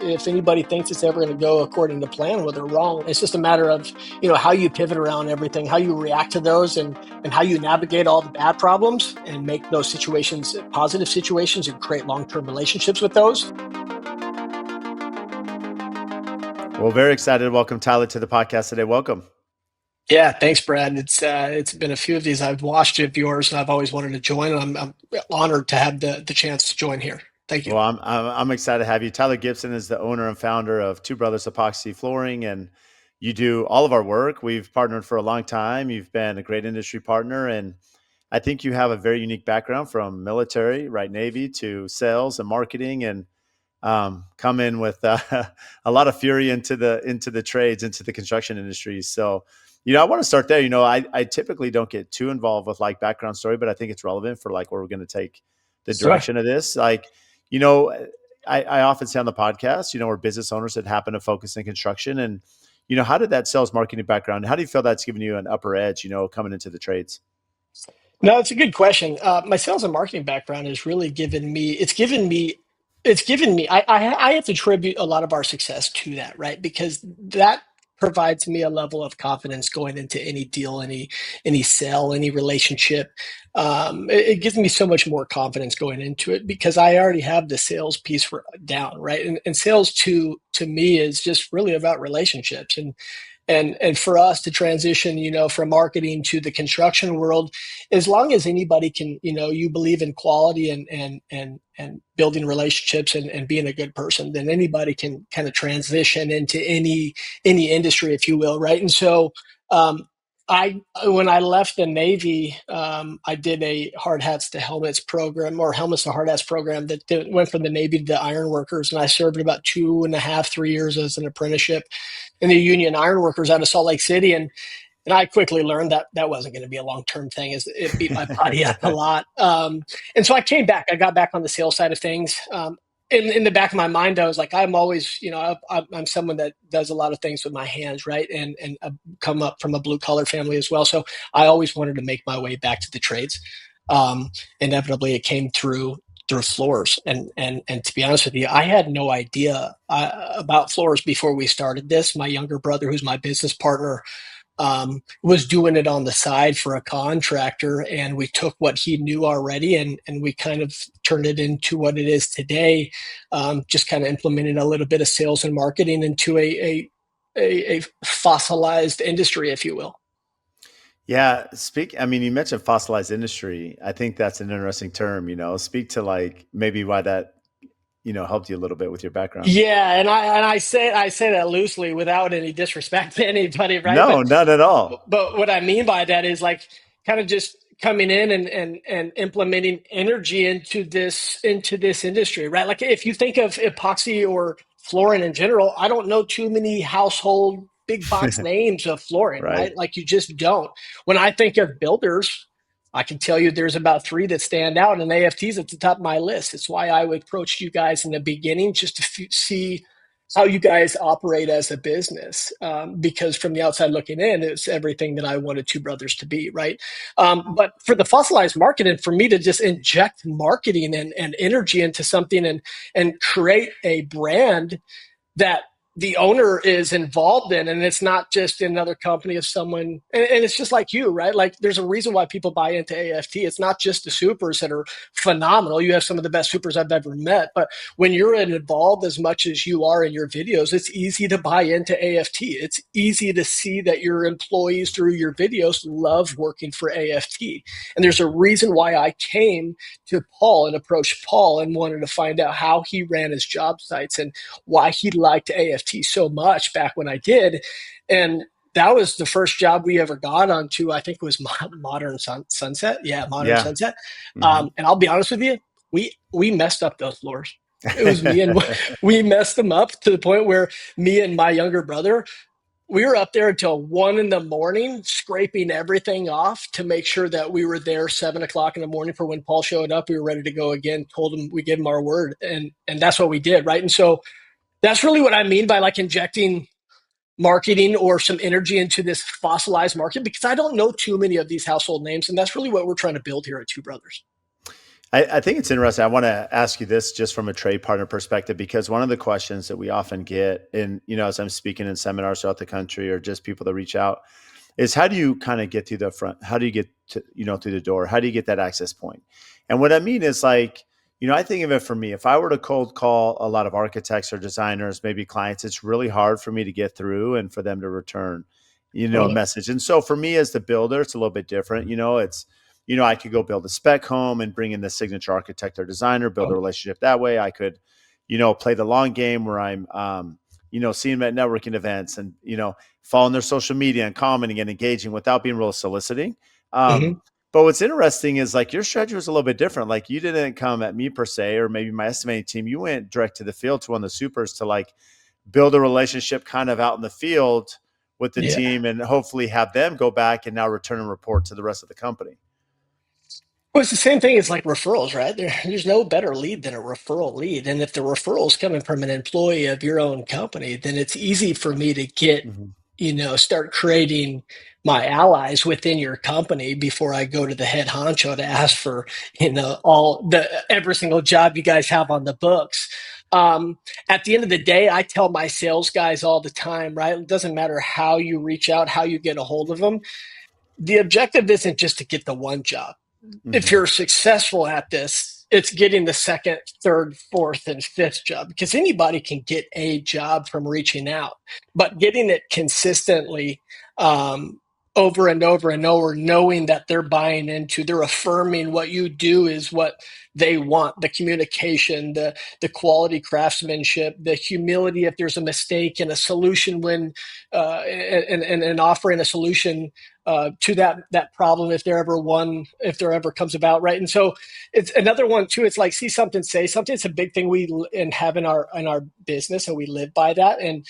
if anybody thinks it's ever going to go according to plan, well, they're wrong. It's just a matter of, how you pivot around everything, how you react to those, and how you navigate all the bad problems and make those situations positive situations and create long-term relationships with those. Well, very excited to welcome Tyler to the podcast today. Welcome. Yeah, thanks, Brad. It's been a few of these I've watched of yours, and I've always wanted to join. I'm honored to have the chance to join here. Thank you. Well, I'm excited to have you. Tyler Gibson is the owner and founder of Two Brothers Epoxy Flooring, and you do all of our work. We've partnered for a long time. You've been a great industry partner, and I think you have a very unique background from military, right, Navy, to sales and marketing, and come in with a lot of fury into the trades, into the construction industry. So, I want to start there. I typically don't get too involved with like background story, but I think it's relevant for like where we're going to take the Sure. direction of this. Like, you know, I often say on the podcast, we're business owners that happen to focus in construction, and how did that sales marketing background? How do you feel that's given you an upper edge? Coming into the trades. No, it's a good question. My sales and marketing background has really given me, I have to attribute a lot of our success to that, right? Because that provides me a level of confidence going into any deal, any sale, any relationship. It gives me so much more confidence going into it because I already have the sales piece down, right? And sales to me is just really about relationships and for us to transition, from marketing to the construction world, as long as anybody can, you believe in quality and building relationships and being a good person, then anybody can kind of transition into any industry, if you will, right? And so I when I left the Navy, I did a hard hats to helmets program, or helmets to hard hats program, went from the Navy to the iron workers, and I served about 2.5, 3 years as an apprenticeship in the union ironworkers out of Salt Lake City. And I quickly learned that that wasn't going to be a long-term thing, as it beat my body up a lot. And so I came back. I got back on the sales side of things. In the back of my mind, I was like, I'm always, I'm someone that does a lot of things with my hands, right? And I've come up from a blue collar family as well. So I always wanted to make my way back to the trades. Inevitably, it came through floors, and to be honest with you, I had no idea about floors before we started this. My younger brother, who's my business partner, was doing it on the side for a contractor, and we took what he knew already and we kind of turned it into what it is today. Just kind of implemented a little bit of sales and marketing into a fossilized industry, if you will. Yeah, I mean, you mentioned fossilized industry. I think that's an interesting term, speak to like maybe why that, helped you a little bit with your background. Yeah, and I say that loosely without any disrespect to anybody, right? No, not at all. But what I mean by that is like kind of just coming in and implementing energy into this industry, right? Like if you think of epoxy or flooring in general, I don't know too many household big box names of flooring, Right. right? Like you just don't. When I think of builders, I can tell you there's about three that stand out, and AFT's at the top of my list. It's why I would approach you guys in the beginning just to see how you guys operate as a business. Because from the outside looking in, it's everything that I wanted Two Brothers to be, right? But for the fossilized market, and for me to just inject marketing and energy into something and create a brand that the owner is involved in, and it's not just another company of someone, and it's just like you, right? Like there's a reason why people buy into AFT. It's not just the supers that are phenomenal. You have some of the best supers I've ever met, but when you're involved as much as you are in your videos, it's easy to buy into AFT. It's easy to see that your employees through your videos love working for AFT. And there's a reason why I came to Paul and approached Paul and wanted to find out how he ran his job sites and why he liked AFT so much back when I did. And that was the first job we ever got onto. I think it was Modern Sunset. Yeah, Modern Yeah. Sunset. Hmm. And I'll be honest with you, we messed up those floors. It was me, and we messed them up to the point where me and my younger brother, we were up there until 1 a.m. scraping everything off to make sure that we were there 7 o'clock in the morning for when Paul showed up. We were ready to go again. Told him we gave him our word, and that's what we did, right? And so that's really what I mean by like injecting marketing or some energy into this fossilized market, because I don't know too many of these household names, and that's really what we're trying to build here at Two Brothers. I think it's interesting. I want to ask you this just from a trade partner perspective, because one of the questions that we often get in, as I'm speaking in seminars throughout the country or just people that reach out is how do you kind of get through the front? How do you get to, through the door? How do you get that access point? And what I mean is like, I think of it for me, if I were to cold call a lot of architects or designers, maybe clients, it's really hard for me to get through and for them to return, a Totally. message. And so for me as the builder, it's a little bit different. It's, I could go build a spec home and bring in the signature architect or designer, build a relationship that way. I could, play the long game where I'm, seeing them at networking events and, following their social media and commenting and engaging without being real soliciting. Hmm. But what's interesting is like your strategy was a little bit different. Like you didn't come at me per se, or maybe my estimating team. You went direct to the field to one of the supers to like build a relationship kind of out in the field with the Yeah. team and hopefully have them go back and now return and report to the rest of the company. Well, it's the same thing as like referrals, right? There's no better lead than a referral lead. And if the referral is coming from an employee of your own company, then it's easy for me to get, Mhm. start creating my allies within your company before I go to the head honcho to ask for, all the every single job you guys have on the books. At the end of the day, I tell my sales guys all the time, right? It doesn't matter how you reach out, how you get a hold of them. The objective isn't just to get the one job. If Mhm. you're successful at this, it's getting the second, third, fourth, and fifth job, because anybody can get a job from reaching out, but getting it consistently, um, over and over and over, knowing that they're buying into, they're affirming what you do is what they want, the communication, the quality craftsmanship, the humility if there's a mistake, and a solution when, and offering a solution to that problem if there ever comes about, right? And so it's another one too. It's like see something, say something. It's a big thing we and have in our business, and we live by that. And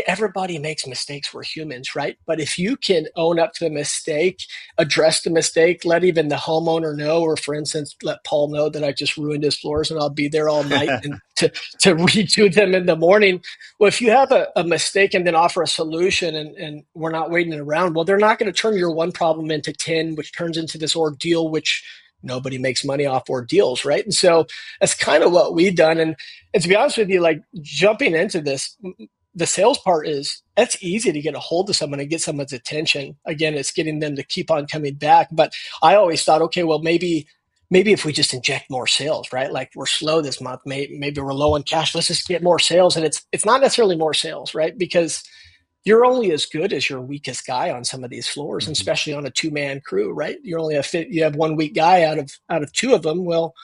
everybody makes mistakes. We're humans, right? But if you can own up to the mistake, address the mistake, let even the homeowner know, or for instance, let Paul know that I just ruined his floors and I'll be there all night and to redo them in the morning. Well, if you have a mistake and then offer a solution, and we're not waiting around, well, they're not going to turn your one problem into 10, which turns into this ordeal, which nobody makes money off ordeals, right? And so that's kind of what we've done. And to be honest with you, like jumping into this, the sales part is that's easy to get a hold of someone and get someone's attention. Again, it's getting them to keep on coming back. But I always thought, okay, well, maybe if we just inject more sales, right? Like we're slow this month, maybe we're low on cash. Let's just get more sales, and it's not necessarily more sales, right? Because you're only as good as your weakest guy on some of these floors, and Mhm. especially on a two-man crew, right? You're only a fit. You have one weak guy out of two of them. Well,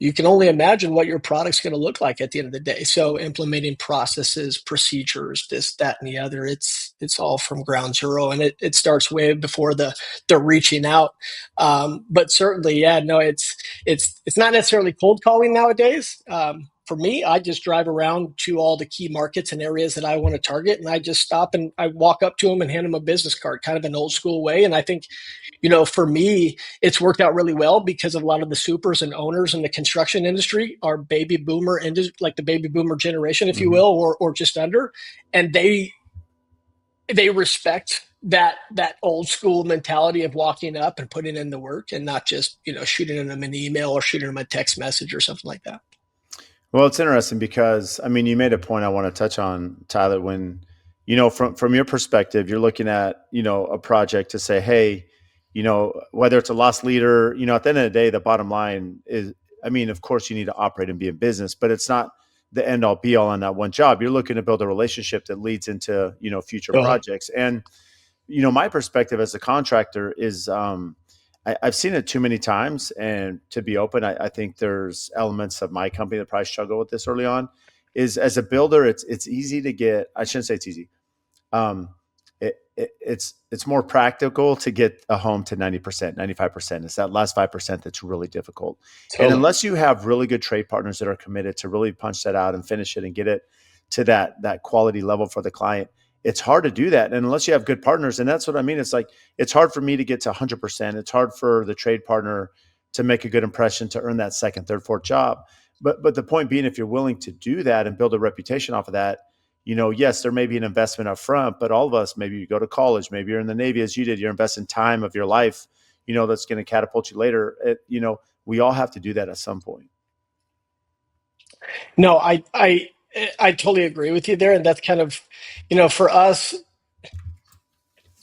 you can only imagine what your product's going to look like at the end of the day. So implementing processes, procedures, this, that, and the other, it's all from ground zero, and it starts way before the reaching out. But certainly, yeah, no, it's not necessarily cold calling nowadays. For me, I just drive around to all the key markets and areas that I want to target, and I just stop and I walk up to them and hand them a business card, kind of an old school way. And I think, for me, it's worked out really well because of a lot of the supers and owners in the construction industry are baby boomer, like the baby boomer generation, if you Mhm. will, or just under, and they respect that old school mentality of walking up and putting in the work and not just shooting them an email or shooting them a text message or something like that. Well, it's interesting because I mean, you made a point I want to touch on, Tyler. When from your perspective, you're looking at a project to say, hey, whether it's a lost leader, at the end of the day, the bottom line is, I mean, of course, you need to operate and be in business, but it's not the end all be all on that one job. You're looking to build a relationship that leads into future Totally. projects. And my perspective as a contractor is I've seen it too many times. And to be open, I think there's elements of my company that probably struggle with this early on. Is as a builder, it's easy to get. I shouldn't say it's easy. Um, it's more practical to get a home to 90%, 95%. It's that last 5% that's really difficult. And Totally. unless you have really good trade partners that are committed to really punch that out and finish it and get it to that quality level for the client, it's hard to do that. And unless you have good partners, and that's what I mean. It's like it's hard for me to get to 100%. It's hard for the trade partner to make a good impression to earn that second, third, fourth job. But the point being, if you're willing to do that and build a reputation off of that, yes, there may be an investment up front, but all of us, maybe you go to college, maybe you're in the Navy as you did, you're investing time of your life, that's going to catapult you later. we all have to do that at some point. No, I totally agree with you there, and that's kind of,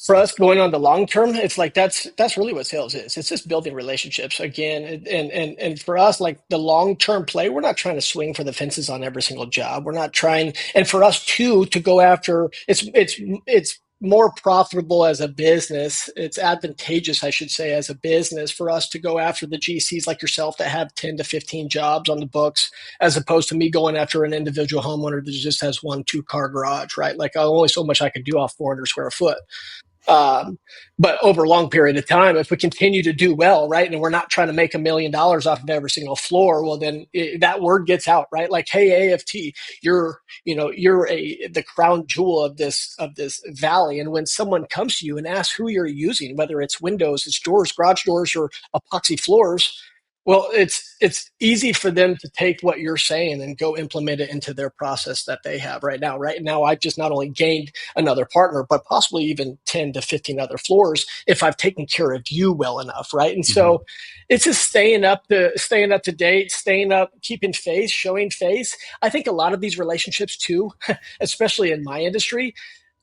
for us going on the long term, it's like that's really what sales is. It's just building relationships again, and for us, like the long term play, we're not trying to swing for the fences on every single job. We're not trying, and for us too to go after, it's more profitable as a business. It's advantageous, I should say, as a business for us to go after the GCs like yourself that have 10 to 15 jobs on the books, as opposed to me going after an individual homeowner that just has one, two car garage, right? Like only so much I can do off 400 square foot. Um, but over a long period of time, if we continue to do well, right, and we're not trying to make $1 million off of every single floor, well, then that word gets out, right? Like, hey, AFT, you're the crown jewel of this valley. And when someone comes to you and asks who you're using, whether it's windows, it's doors, garage doors, or epoxy floors, well, it's easy for them to take what you're saying and go implement it into their process that they have right now. Right now, I've just not only gained another partner, but possibly even 10 to 15 other floors if I've taken care of you well enough, right? And Mm-hmm. so it's just staying up to date, staying up, keeping face, showing face. I think a lot of these relationships too, especially in my industry,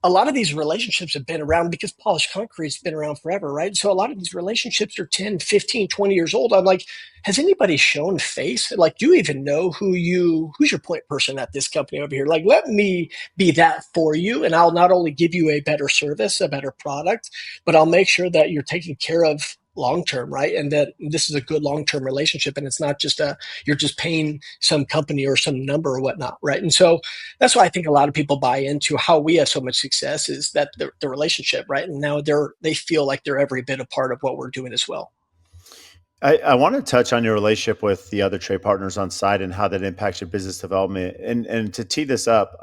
a lot of these relationships have been around because polished concrete's been around forever, right? So a lot of these relationships are 10, 15, 20 years old. I'm like, has anybody shown face? Like, do you even know who's your point person at this company over here? Like, let me be that for you. And I'll not only give you a better service, a better product, but I'll make sure that you're taken care of long term, right? And that this is a good long term relationship. And it's not just you're just paying some company or some number or whatnot, right? And so that's why I think a lot of people buy into how we have so much success is that the relationship, right? And now they feel like they're every bit a part of what we're doing as well. I want to touch on your relationship with the other trade partners on site and how that impacts your business development. And to tee this up,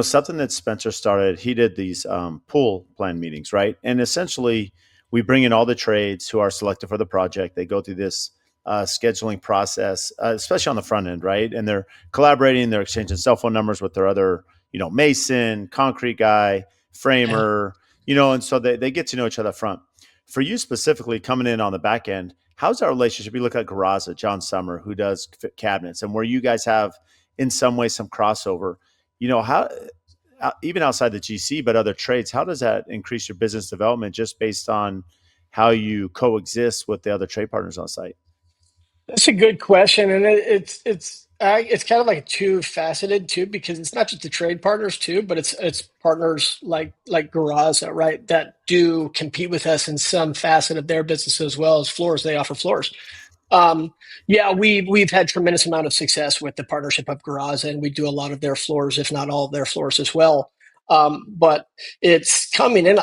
something that Spencer started, he did these pool plan meetings, right? And essentially, we bring in all the trades who are selected for the project. They go through this scheduling process, especially on the front end, right? And they're collaborating, they're exchanging cell phone numbers with their other, mason, concrete guy, Yeah. framer, and so they get to know each other up front. For you specifically coming in on the back end, how's our relationship? You look at Garaza, John Summer, who does cabinets, and where you guys have, in some way, some crossover. How even outside the GC, but other trades, how does that increase your business development just based on how you coexist with the other trade partners on site? That's a good question, and it's kind of like two faceted too, because it's not just the trade partners too, but it's partners like Garaza, right, that do compete with us in some facet of their business as well as floors. They offer floors. Um, yeah, we've had tremendous amount of success with the partnership of Garaza, and we do a lot of their floors, if not all of their floors as well. But it's coming in.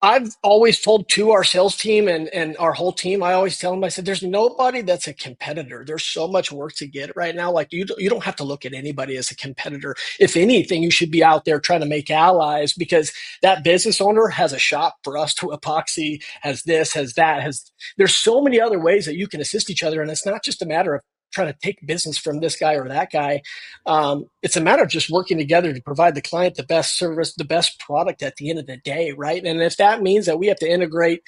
I've always told to our sales team and our whole team, I always tell them, I said, there's nobody that's a competitor. There's so much work to get right now. Like you don't have to look at anybody as a competitor. If anything, you should be out there trying to make allies because that business owner has a shop for us to epoxy, has this, has that, there's so many other ways that you can assist each other. And it's not just a matter of trying to take business from this guy or that guy. It's a matter of just working together to provide the client the best service, the best product at the end of the day, right? And if that means that we have to integrate,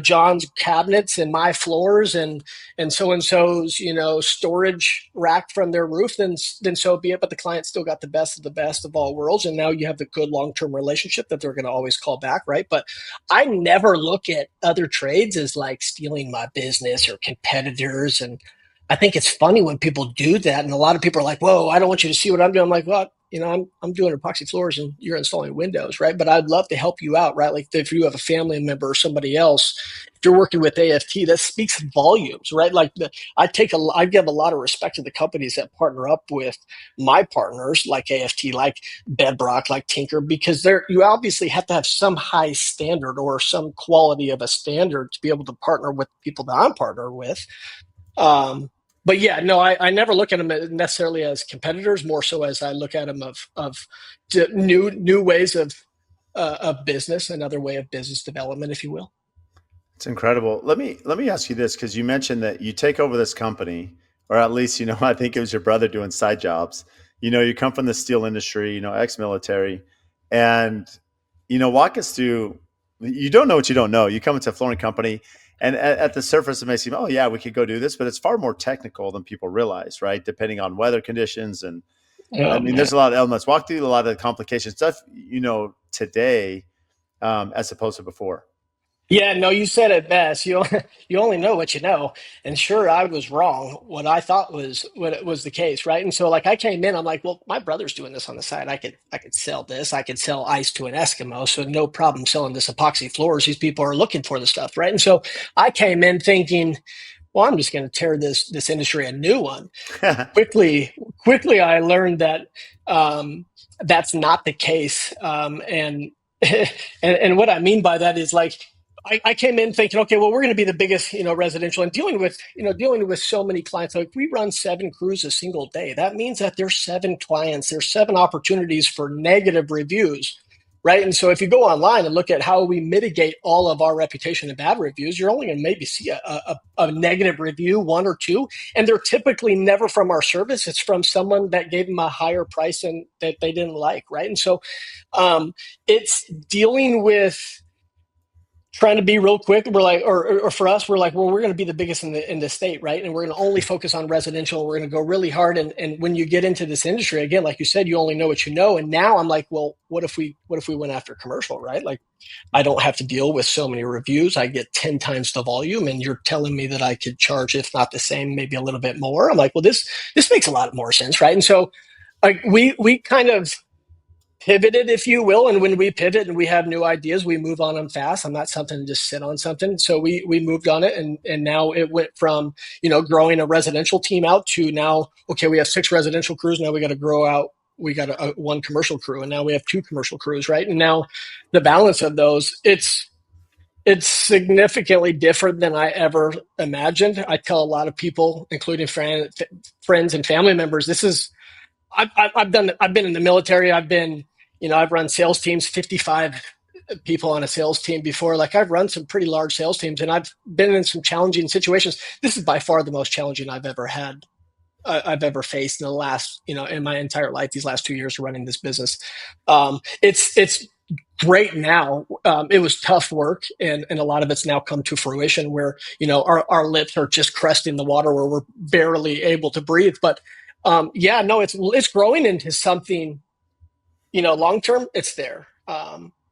John's cabinets and my floors and so's, storage rack from their roof, then so be it. But the client still got the best of all worlds, and now you have the good long term relationship that they're going to always call back, right? But I never look at other trades as like stealing my business or competitors. And I think it's funny when people do that, and a lot of people are like, "Whoa, I don't want you to see what I'm doing." I'm like, "Well, I'm doing epoxy floors, and you're installing windows, right? But I'd love to help you out, right? Like if you have a family member or somebody else, if you're working with AFT, that speaks volumes, right? Like I give a lot of respect to the companies that partner up with my partners, like AFT, like Bedrock, like Tinker, because you obviously have to have some high standard or some quality of a standard to be able to partner with people that I'm partnered with. Um, but yeah, no, I never look at them necessarily as competitors, more so as I look at them of new ways of business, another way of business development, if you will. It's incredible. Let me ask you this because you mentioned that you take over this company, or at least I think it was your brother doing side jobs. You come from the steel industry, ex-military, and walk us through. You don't know what you don't know. You come into a flooring company, And at the surface, it may seem, oh yeah, we could go do this, but it's far more technical than people realize, right? Depending on weather conditions, and I Oh mean, man. there's a lot of elements. Walk through a lot of the complication stuff, today, as opposed to before. Yeah, no, you said it best. You only know what you know. And sure, I was wrong. What I thought was what it was the case, right? And so like I came in, I'm like, well, my brother's doing this on the side. I could sell this. I could sell ice to an Eskimo, so no problem selling this epoxy floors. These people are looking for the stuff, right? And so I came in thinking, well, I'm just going to tear this industry a new one. Quickly I learned that that's not the case, and what I mean by that is like I came in thinking, okay, well, we're going to be the biggest, residential, and dealing with so many clients. Like we run 7 crews a single day. That means that there's 7 clients, there's 7 opportunities for negative reviews, right? And so if you go online and look at how we mitigate all of our reputation and bad reviews, you're only going to maybe see a negative review, 1 or 2, and they're typically never from our service. It's from someone that gave them a higher price and that they didn't like, right? And so it's dealing with trying to be real quick. We're like, or for us, we're like, well, we're going to be the biggest in the state, right? And we're going to only focus on residential. We're going to go really hard. And when you get into this industry, again, like you said, you only know what you know. And now I'm like, well, what if we went after commercial, right? Like I don't have to deal with so many reviews. I get 10 times the volume, and you're telling me that I could charge, if not the same, maybe a little bit more. I'm like, well, this makes a lot more sense, right? And so like we kind of pivoted, if you will. And when we pivot and we have new ideas, we move on them fast. I'm not something to just sit on something. So we moved on it, and now it went from growing a residential team out to now, okay, we have 6 residential crews. Now we got to grow out. We got a 1 commercial crew, and now we have 2 commercial crews, right? And now the balance of those, it's significantly different than I ever imagined. I tell a lot of people, including friends and family members, this is I've been in the military. I've run sales teams, 55 people on a sales team before. Like I've run some pretty large sales teams, and I've been in some challenging situations. This is by far the most challenging I've ever faced in the last, in my entire life, these last 2 years of running this business. It's great now. It was tough work, and a lot of it's now come to fruition where, our lips are just cresting the water where we're barely able to breathe. But yeah, no, it's growing into something, long term. It's there.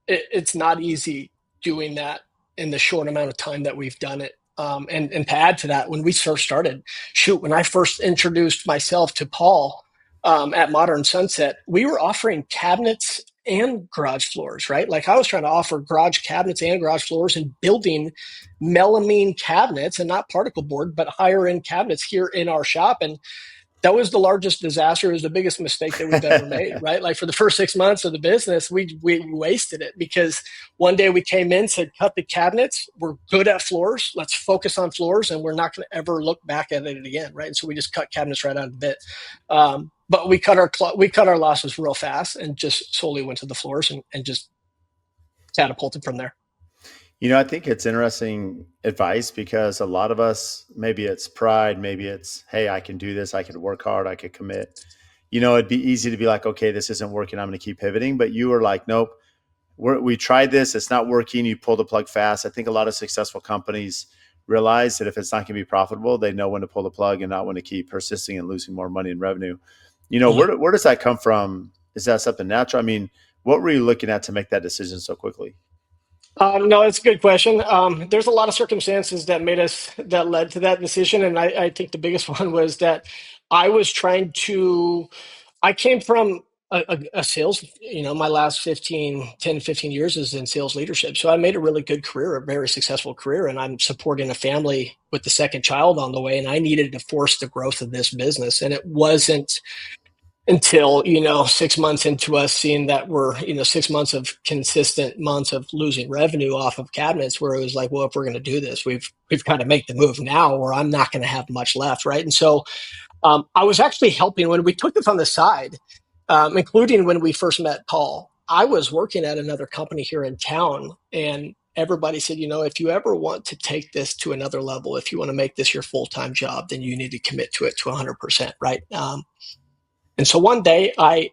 It's not easy doing that in the short amount of time that we've done it. And to add to that, when we first started, when I first introduced myself to Paul at Modern Sunset, we were offering cabinets and garage floors, right? Like I was trying to offer garage cabinets and garage floors and building melamine cabinets and not particle board, but higher end cabinets here in our shop. And that was the largest disaster. It was the biggest mistake that we've ever made, right? Like for the first 6 months of the business, we wasted it because one day we came in, said, cut the cabinets. We're good at floors. Let's focus on floors, and we're not going to ever look back at it again, right? And so we just cut cabinets right out of the bit. But we cut our losses real fast and just solely went to the floors and just catapulted from there. I think it's interesting advice because a lot of us, maybe it's pride, maybe it's, hey, I can do this, I can work hard, I could commit. It'd be easy to be like, okay, this isn't working, I'm going to keep pivoting. But you were like, nope, we tried this, it's not working. You pull the plug fast. I think a lot of successful companies realize that if it's not going to be profitable, they know when to pull the plug and not when to keep persisting and losing more money in revenue. Where does that come from? Is that something natural? I mean, what were you looking at to make that decision so quickly? No, it's a good question. There's a lot of circumstances that led to that decision, and I think the biggest one was that I was trying to. I came from a sales. My last 15 years is in sales leadership, so I made a really good career, a very successful career, and I'm supporting a family with the second child on the way, and I needed to force the growth of this business, and it wasn't until 6 months into us seeing that we're 6 months of consistent months of losing revenue off of cabinets, where it was like, well, if we're going to do this, we've got to make the move now, or I'm not going to have much left, right? And so I was actually helping when we took this on the side, including when we first met Paul. I was working at another company here in town, and everybody said, if you ever want to take this to another level, if you want to make this your full-time job, then you need to commit to it to 100%, right? And so one day I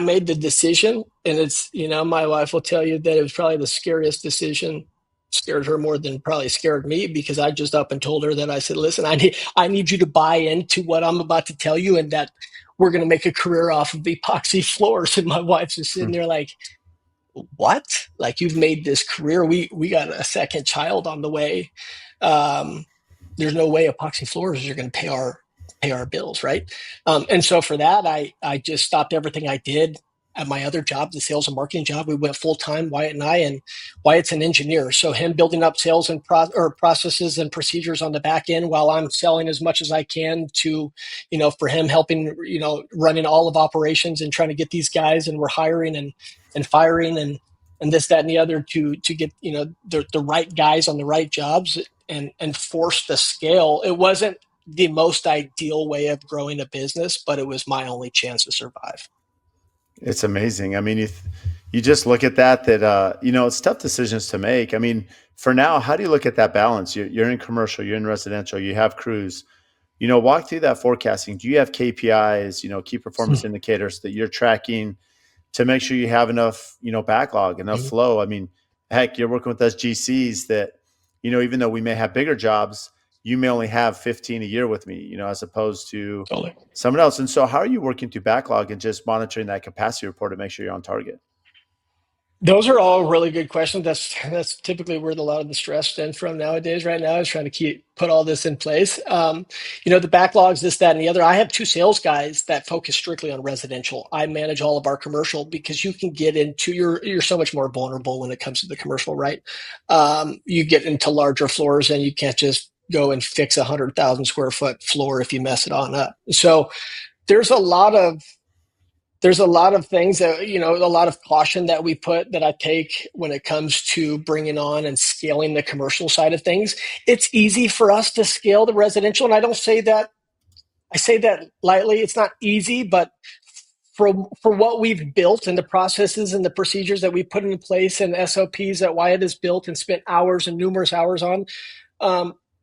made the decision, and it's, my wife will tell you that it was probably the scariest decision scared her more than probably scared me, because I just up and told her that I said, listen, I need you to buy into what I'm about to tell you, and that we're going to make a career off of epoxy floors. And my wife's just sitting there like, what? Like, you've made this career. We got a second child on the way. Um, there's no way epoxy floors are going to pay our bills, right? And so for that, I just stopped everything I did at my other job, the sales and marketing job. We went full time, Wyatt and I, and Wyatt's an engineer, so him building up sales and processes and procedures on the back end, while I'm selling as much as I can to, for him helping, running all of operations and trying to get these guys, and we're hiring and firing and this, that, and the other to get, the right guys on the right jobs, and force the scale. It wasn't the most ideal way of growing a business, but it was my only chance to survive. It's amazing. I mean, you just look at that, it's tough decisions to make. I mean, for now, how do you look at that balance? You're in commercial, you're in residential, you have crews, walk through that forecasting. Do you have KPIs, key performance indicators that you're tracking to make sure you have enough, backlog, enough flow? I mean, heck, you're working with us GCs that, even though we may have bigger jobs, you may only have 15 a year with me, as opposed to Totally. someone else. And so how are you working through backlog and just monitoring that capacity report to make sure you're on target? Those are all really good questions. That's typically where a lot of the stress stems from nowadays. Right now, is trying to put all this in place. The backlogs, this, that, and the other. I have two sales guys that focus strictly on residential. I manage all of our commercial, because you can get into you're so much more vulnerable when it comes to the commercial, right? You get into larger floors, and you can't just go and fix 100,000 square foot floor if you mess it on up. So there's a lot of things that, a lot of caution that I take when it comes to bringing on and scaling the commercial side of things. It's easy for us to scale the residential. And I say that lightly. It's not easy, but for what we've built, and the processes and the procedures that we put in place, and SOPs that Wyatt has built and spent hours and numerous hours on,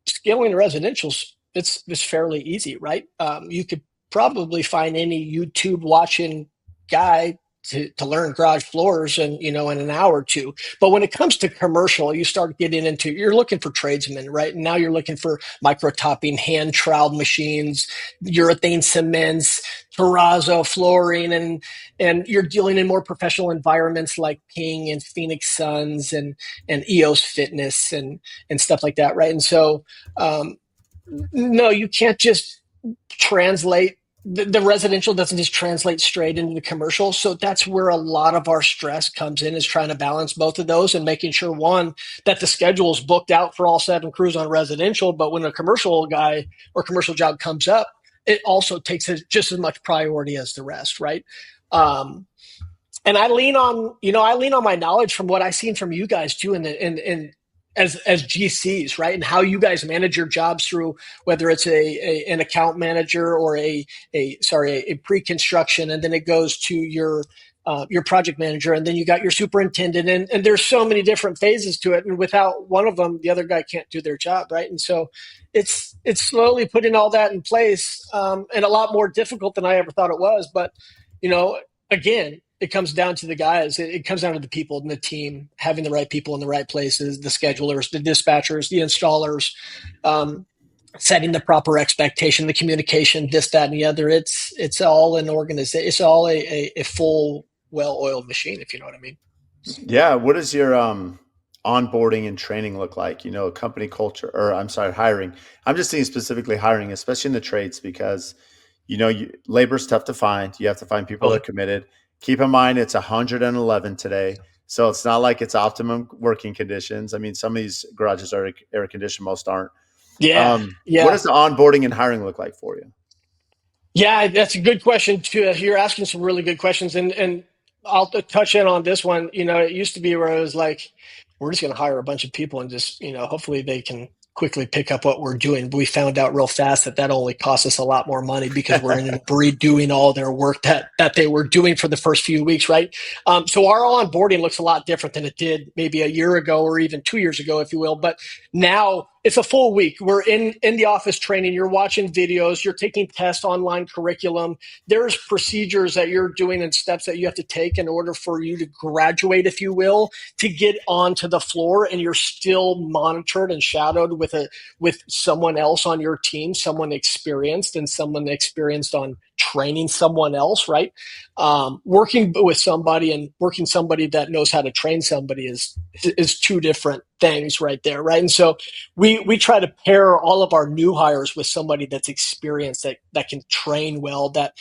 scaling residentials, it's fairly easy, right? You could probably find any YouTube watching guy to learn garage floors in an hour or two. But when it comes to commercial, you start getting into, you're looking for tradesmen, right? And now you're looking for micro topping, hand trowel machines, urethane cements, terrazzo flooring, and you're dealing in more professional environments like Ping and Phoenix Suns and EOS Fitness and stuff like that, right? And so no, you can't just translate. The residential doesn't just translate straight into the commercial. So that's where a lot of our stress comes in, is trying to balance both of those and making sure, one, that the schedule is booked out for all 7 crews on residential. But when a commercial guy or commercial job comes up, it also takes just as much priority as the rest, right? And I lean on my knowledge from what I've seen from you guys too, as GCs, right? And how you guys manage your jobs through, whether it's an account manager or a pre-construction, and then it goes to your project manager, and then you got your superintendent, and there's so many different phases to it. And without one of them, the other guy can't do their job, right? And so it's slowly putting all that in place, and a lot more difficult than I ever thought it was. But again, it comes down to the guys. It comes down to the people and the team, having the right people in the right places, the schedulers, the dispatchers, the installers, setting the proper expectation, the communication, this, that, and the other. It's all an organization. It's all a full, well-oiled machine, if you know what I mean. Yeah. What does your onboarding and training look like? Company culture, or I'm sorry, hiring. I'm just thinking specifically hiring, especially in the trades, because labor's tough to find. You have to find people that are committed. Keep in mind, it's 111 today. So it's not like it's optimum working conditions. I mean, some of these garages are air conditioned, most aren't. Yeah. What does the onboarding and hiring look like for you? Yeah, that's a good question too. You're asking some really good questions, and I'll touch in on this one. It used to be where I was like, we're just going to hire a bunch of people and just, hopefully they can quickly pick up what we're doing. But we found out real fast that only costs us a lot more money, because we're in redoing all their work that they were doing for the first few weeks, right? So our onboarding looks a lot different than it did maybe a year ago, or even 2 years ago, if you will. But now it's a full week. We're in the office training. You're watching videos. You're taking tests, online curriculum. There's procedures that you're doing and steps that you have to take in order for you to graduate, if you will, to get onto the floor. And you're still monitored and shadowed with someone else on your team, someone experienced on training someone else, right? Working with somebody and working somebody that knows how to train somebody is two different things right there, right? And so we try to pair all of our new hires with somebody that's experienced, that can train well, that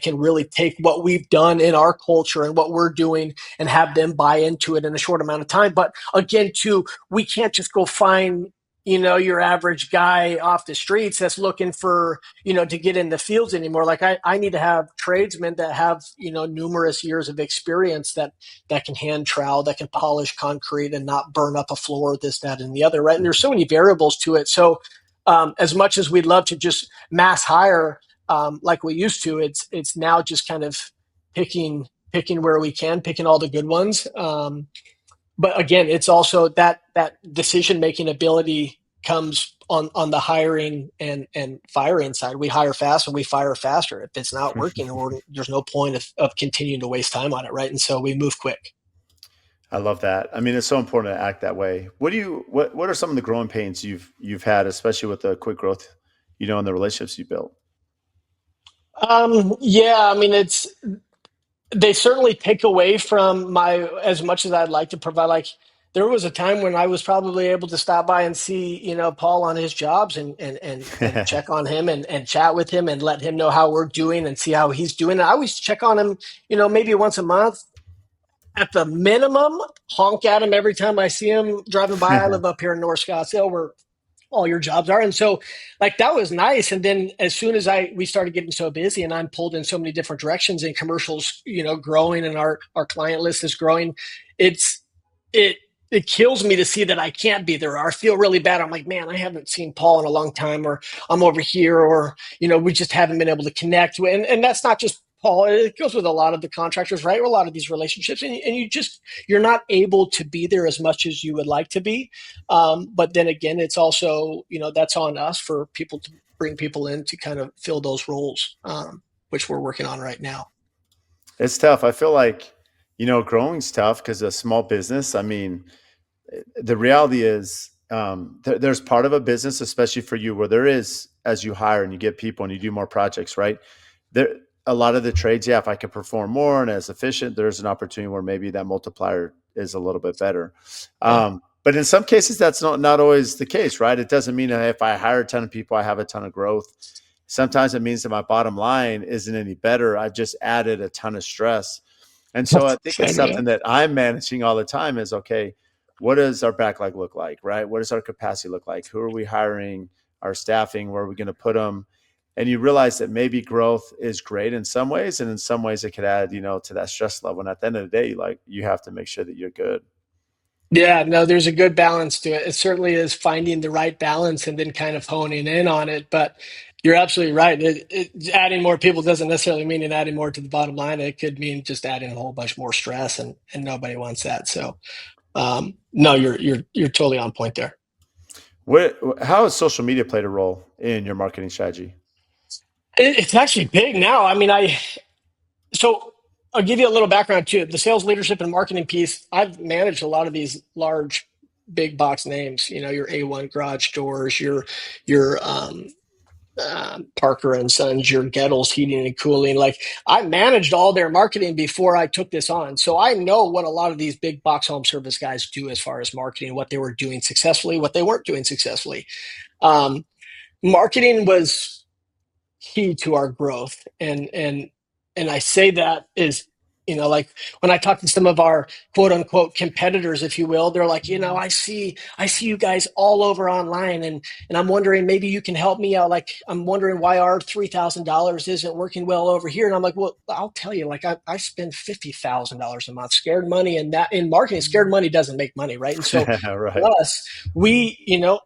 can really take what we've done in our culture and what we're doing and have them buy into it in a short amount of time. But again, too, we can't just go find your average guy off the streets that's looking for to get in the fields anymore. Like I need to have tradesmen that have numerous years of experience, that can hand trowel, that can polish concrete and not burn up a floor, this, that, and the other, right? And there's so many variables to it. So as much as we'd love to just mass hire like we used to, it's now just kind of picking where we can, picking all the good ones. But again, it's also that decision making ability comes on the hiring and firing side. We hire fast and we fire faster. If it's not working, there's no point of continuing to waste time on it, right? And so we move quick. I love that. I mean, it's so important to act that way. What are some of the growing pains you've had, especially with the quick growth, and the relationships you built? Yeah, I mean, they certainly take away from my, as much as I'd like to provide. Like there was a time when I was probably able to stop by and see Paul on his jobs and check on him and chat with him and let him know how we're doing and see how he's doing. And I always check on him, maybe once a month at the minimum. Honk at him every time I see him driving by. I live up here in North Scottsdale, where all your jobs are. And so like that was nice. And then as soon as we started getting so busy and I'm pulled in so many different directions and commercials, growing and our client list is growing, it's it it kills me to see that I can't be there. Or I feel really bad. I'm like, man, I haven't seen Paul in a long time, or I'm over here, or we just haven't been able to connect. And that's not just Paul. It goes with a lot of the contractors, right? A lot of these relationships, and you're not able to be there as much as you would like to be. But then again, it's also that's on us for people to bring people in to kind of fill those roles, which we're working on right now. It's tough. I feel like, growing's tough because a small business, I mean, the reality is there's part of a business, especially for you, where there is, as you hire and you get people and you do more projects, right? There, a lot of the trades, yeah, if I can perform more and as efficient, there's an opportunity where maybe that multiplier is a little bit better. Yeah. But in some cases, that's not always the case, right? It doesn't mean that if I hire a ton of people, I have a ton of growth. Sometimes it means that my bottom line isn't any better. I've just added a ton of stress. And so I think it's Same here. something that I'm managing all the time is, okay, what does our backlog look like, right? What does our capacity look like? Who are we hiring? Our staffing, where are we going to put them? And you realize that maybe growth is great in some ways, and in some ways it could add, to that stress level. And at the end of the day, like, you have to make sure that you're good. Yeah, no, there's a good balance to it. It certainly is finding the right balance and then kind of honing in on it. But you're absolutely right. Adding more people doesn't necessarily mean adding more to the bottom line. It could mean just adding a whole bunch more stress, and nobody wants that. So, no, you're totally on point there. How has social media played a role in your marketing strategy? It's actually big now. I mean, so I'll give you a little background too. The sales leadership and marketing piece, I've managed a lot of these large, big box names. Your A1 garage doors, your Parker and Sons, your Gettles Heating and Cooling. Like I managed all their marketing before I took this on, so I know what a lot of these big box home service guys do as far as marketing, what they were doing successfully, what they weren't doing successfully. Um, Marketing was key to our growth, and I say that is like when I talk to some of our quote unquote competitors, if you will, they're like, I see you guys all over online, and I'm wondering, maybe you can help me out. Like I'm wondering why our $3,000 isn't working well over here. And I'm like, well, I'll tell you, like I spend $50,000 a month scared money, and that in marketing, scared money doesn't make money, right? And so Right. for us,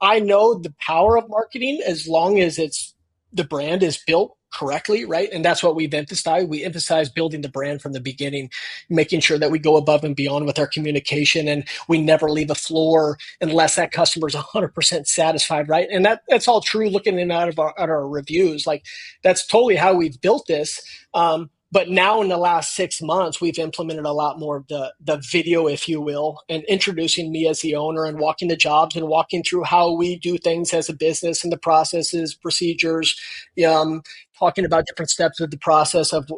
I know the power of marketing as long as it's the brand is built correctly, right? And that's what we've emphasized. We emphasize building the brand from the beginning, making sure that we go above and beyond with our communication, and we never leave a floor unless that customer is 100% satisfied, right? And that's all true looking in out of our reviews. Like that's totally how we've built this. But now in the last 6 months, we've implemented a lot more of the video, if you will, and introducing me as the owner and walking the jobs and walking through how we do things as a business and the processes, procedures, um, talking about different steps of the process of,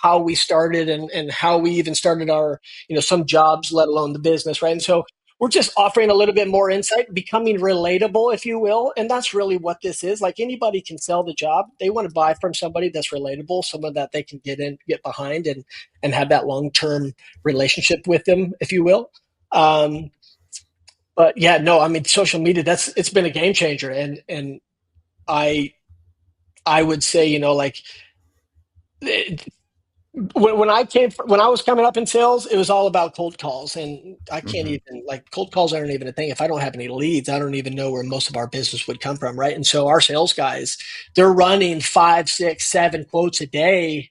how we started and how we even started our, some jobs, let alone the business, right? And so we're just offering a little bit more insight, becoming relatable, if you will. And that's really what this is. Like anybody can sell the job. They want to buy from somebody that's relatable, someone that they can get behind and have that long term relationship with them, if you will. Um, but yeah, no, I mean, social media, it's been a game changer. And I, I would say, like it, when I was coming up in sales, it was all about cold calls, and I can't Hmm. even like cold calls aren't even a thing. If I don't have any leads, I don't even know where most of our business would come from, right? And so our sales guys, they're running five, six, seven quotes a day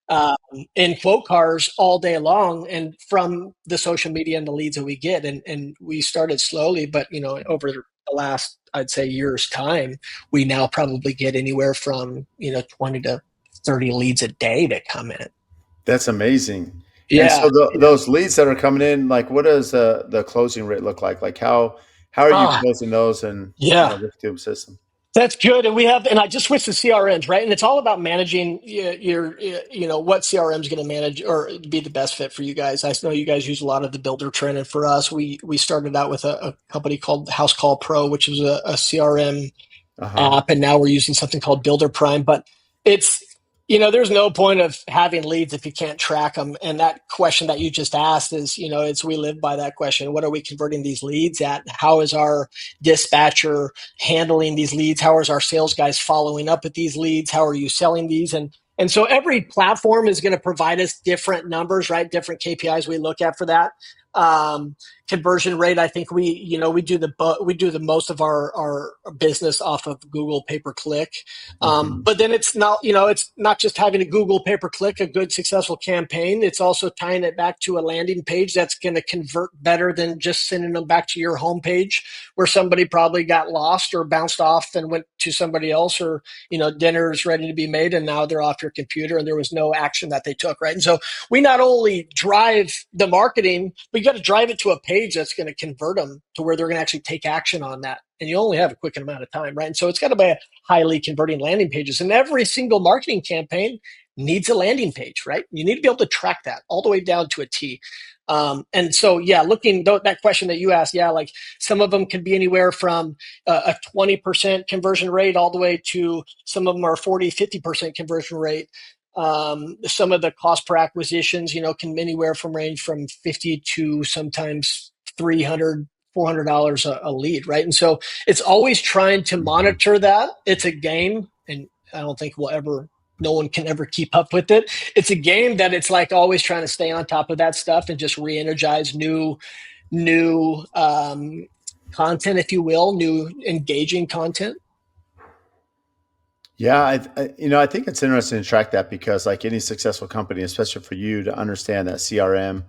um, in quote cars all day long, and from the social media and the leads that we get, and we started slowly, but over the last I'd say year's time, we now probably get anywhere from 20 to 30 leads a day that come in. That's amazing. And Yeah, so yeah. those leads that are coming in, like what does the closing rate look like? Like how are you Ah, closing those and yeah. with the system? That's good. And I just switched to CRMs, right? And it's all about managing what CRM is going to manage or be the best fit for you guys. I know you guys use a lot of the Builder trend. And for us, we started out with a company called House Call Pro, which was a CRM Uh-huh. app, and now we're using something called Builder Prime. But it's there's no point of having leads if you can't track them. And that question that you just asked is, it's we live by that question. What are we converting these leads at? How is our dispatcher handling these leads? How is our sales guys following up with these leads? How are you selling these? And so every platform is going to provide us different numbers, right? Different KPIs we look at for that. Um, Conversion rate, I think we do the most of our business off of Google pay per click. Hmm. But then it's not just having a Google pay per click, a good successful campaign. It's also tying it back to a landing page that's going to convert better than just sending them back to your homepage where somebody probably got lost or bounced off and went to somebody else, or dinner's ready to be made and now they're off your computer and there was no action that they took, right? And so we not only drive the marketing, but you got to drive it to a page that's going to convert them to where they're going to actually take action on that. And you only have a quick amount of time, right? And so it's got to be highly converting landing pages. And every single marketing campaign needs a landing page, right? You need to be able to track that all the way down to a T. And so, yeah, looking that question that you asked, yeah, like some of them can be anywhere from a 20% conversion rate all the way to some of them are 40, 50% conversion rate. Some of the cost per acquisitions, can anywhere from range from 50 to sometimes 300, $400 a lead, right? And so it's always trying to Hmm. monitor that. It's a game, and I don't think no one can ever keep up with it. It's a game that it's like always trying to stay on top of that stuff and just re-energize new content, if you will, new engaging content. Yeah, I think it's interesting to track that because, like any successful company, especially for you to understand that CRM,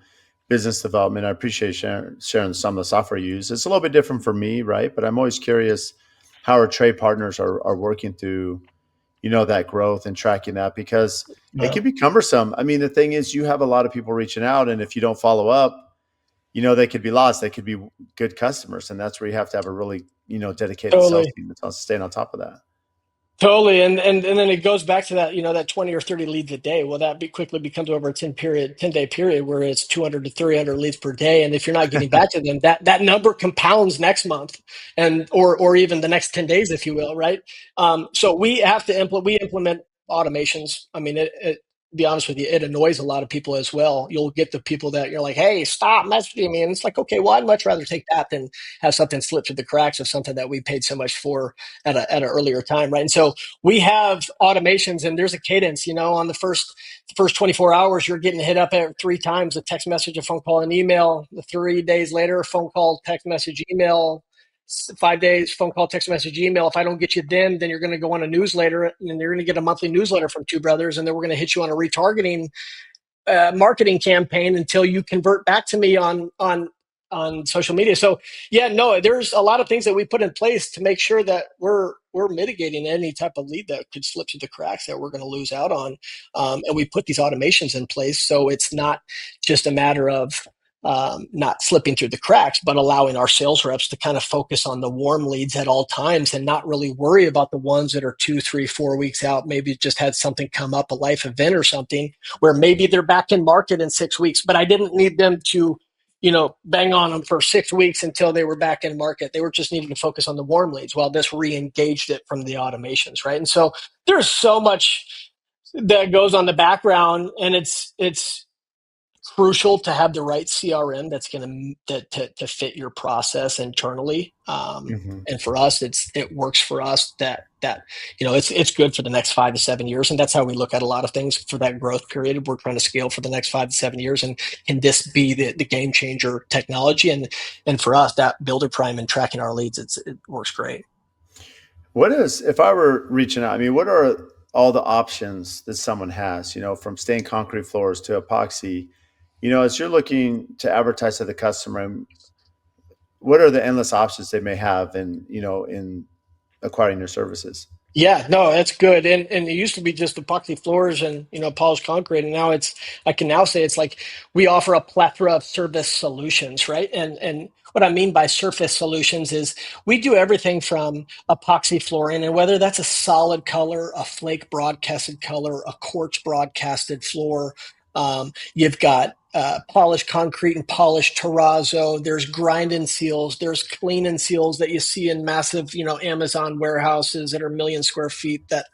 business development, I appreciate sharing some of the software you use. It's a little bit different for me, right? But I'm always curious how our trade partners are working through, that growth and tracking that because it Yeah, can be cumbersome. I mean, the thing is, you have a lot of people reaching out, and if you don't follow up, they could be lost. They could be good customers, and that's where you have to have a really, dedicated sales totally. team that's staying on top of that. Totally, and then it goes back to that, that 20 or 30 leads a day. Well, that quickly becomes over a 10-day period where it's 200 to 300 leads per day, and if you're not getting back to them, that number compounds next month, and or even the next 10 days, if you will, right? So we implement automations. I mean, be honest with you, it annoys a lot of people as well. You'll get the people that you're like, hey, stop messaging me, and it's like, okay, well, I'd much rather take that than have something slip through the cracks of something that we paid so much for at an earlier time, right? And so we have automations, and there's a cadence. On the first 24 hours, you're getting hit up at 3 times: a text message, a phone call, an email. 3 days later, phone call, text message, email. 5 days, phone call, text message, email. If I don't get you then you're going to go on a newsletter, and you're going to get a monthly newsletter from Two Brothers, and then we're going to hit you on a retargeting marketing campaign until you convert back to me on social media. So yeah, no, there's a lot of things that we put in place to make sure that we're mitigating any type of lead that could slip through the cracks that we're going to lose out on. And we put these automations in place so it's not just a matter of not slipping through the cracks, but allowing our sales reps to kind of focus on the warm leads at all times and not really worry about the ones that are 2, 3, 4 weeks out. Maybe just had something come up, a life event or something, where maybe they're back in market in 6 weeks, but I didn't need them to, bang on them for 6 weeks until they were back in market. They were just needing to focus on the warm leads while this re-engaged it from the automations, right? And so there's so much that goes on the background, and it's crucial to have the right CRM that's going to fit your process internally. Hmm. And for us, it works for us that it's good for the next 5 to 7 years, and that's how we look at a lot of things for that growth period. We're trying to scale for the next 5 to 7 years, and can this be the game changer technology? And for us, that Builder Prime and tracking our leads, it works great. What is, if I were reaching out, I mean, what are all the options that someone has, from stained concrete floors to epoxy, as you're looking to advertise to the customer, what are the endless options they may have in acquiring your services? Yeah, no, that's good. And it used to be just epoxy floors and polished concrete, and now I can now say it's like we offer a plethora of service solutions, right? And what I mean by surface solutions is we do everything from epoxy flooring, and whether that's a solid color, a flake broadcasted color, a quartz broadcasted floor. You've got polished concrete and polished terrazzo. There's grind and seals. There's clean and seals that you see in massive, Amazon warehouses that are 1 million square feet that,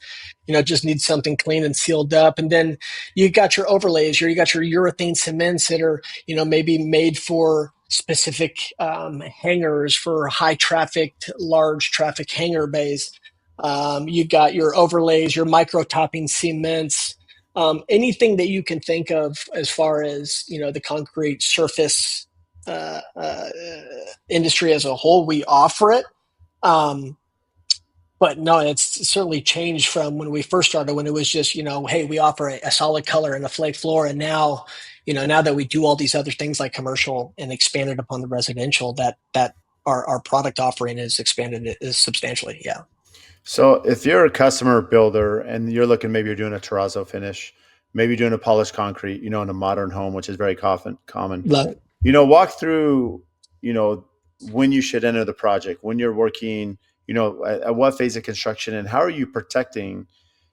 just need something clean and sealed up. And then you got your overlays. You got your urethane cements that are, maybe made for specific hangars for high trafficked, large traffic hangar bays. You got your overlays, your micro topping cements, anything that you can think of as far as the concrete surface uh, uh, industry as a whole. We offer it, um, but no, it's certainly changed from when we first started, when it was just hey, we offer a solid color and a flake floor, and now now that we do all these other things like commercial and expanded upon the residential, that our product offering is expanded is substantially. Yeah. So if you're a customer builder and you're looking, maybe you're doing a terrazzo finish, maybe you're doing a polished concrete, in a modern home, which is very common, Love it. walk through, you know, when you should enter the project, when you're working, at what phase of construction, and how are you protecting,